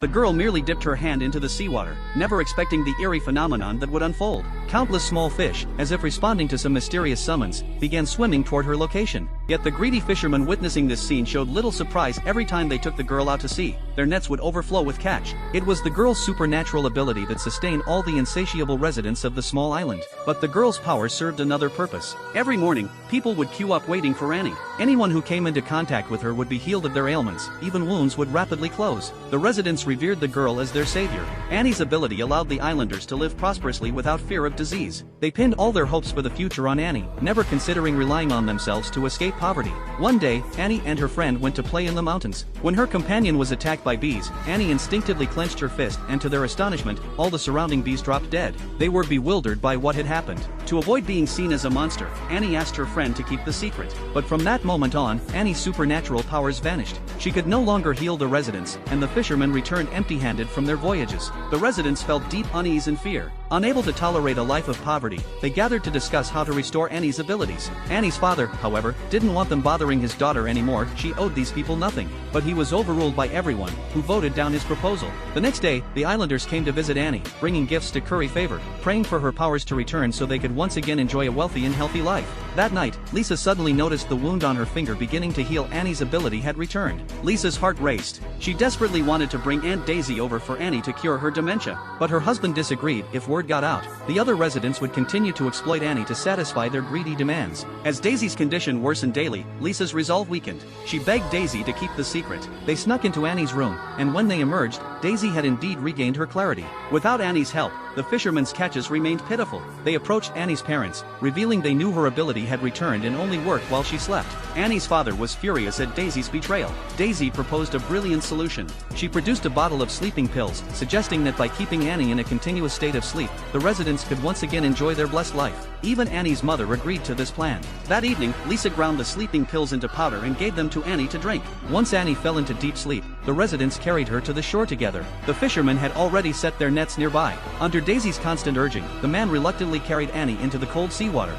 The girl merely dipped her hand into the seawater, never expecting the eerie phenomenon that would unfold. Countless small fish, as if responding to some mysterious summons, began swimming toward her location. Yet the greedy fishermen witnessing this scene showed little surprise. Every time they took the girl out to sea, their nets would overflow with catch. It was the girl's supernatural ability that sustained all the insatiable residents of the small island. But the girl's power served another purpose. Every morning, people would queue up waiting for Annie. Anyone who came into contact with her would be healed of their ailments, even wounds would rapidly close. The residents revered the girl as their savior. Annie's ability allowed the islanders to live prosperously without fear of disease. They pinned all their hopes for the future on Annie, never considering relying on themselves to escape poverty. One day, Annie and her friend went to play in the mountains. When her companion was attacked by bees, Annie instinctively clenched her fist, and to their astonishment, all the surrounding bees dropped dead. They were bewildered by what had happened. To avoid being seen as a monster, Annie asked her friend to keep the secret. But from that moment on, Annie's supernatural powers vanished. She could no longer heal the residents, and the fishermen returned empty-handed from their voyages. The residents felt deep unease and fear. Unable to tolerate a life of poverty, they gathered to discuss how to restore Annie's abilities. Annie's father, however, didn't want them bothering his daughter anymore. She owed these people nothing. But he was overruled by everyone, who voted down his proposal. The next day, the islanders came to visit Annie, bringing gifts to curry favor, praying for her powers to return so they could once again enjoy a wealthy and healthy life. That night, Lisa suddenly noticed the wound on her finger beginning to heal. Annie's ability had returned. Lisa's heart raced. She desperately wanted to bring Aunt Daisy over for Annie to cure her dementia. But her husband disagreed. If word got out, the other residents would continue to exploit Annie to satisfy their greedy demands. As Daisy's condition worsened daily, Lisa's resolve weakened. She begged Daisy to keep the secret. They snuck into Annie's room, and when they emerged, Daisy had indeed regained her clarity. Without Annie's help, the fishermen's catches remained pitiful. They approached Annie's parents, revealing they knew her ability had returned and only worked while she slept. Annie's father was furious at Daisy's betrayal. Daisy proposed a brilliant solution. She produced a bottle of sleeping pills, suggesting that by keeping Annie in a continuous state of sleep, the residents could once again enjoy their blessed life. Even Annie's mother agreed to this plan. That evening, Lisa ground the sleeping pills into powder and gave them to Annie to drink. Once Annie fell into deep sleep, the residents carried her to the shore together. The fishermen had already set their nets nearby. Under Daisy's constant urging, the man reluctantly carried Annie into the cold seawater.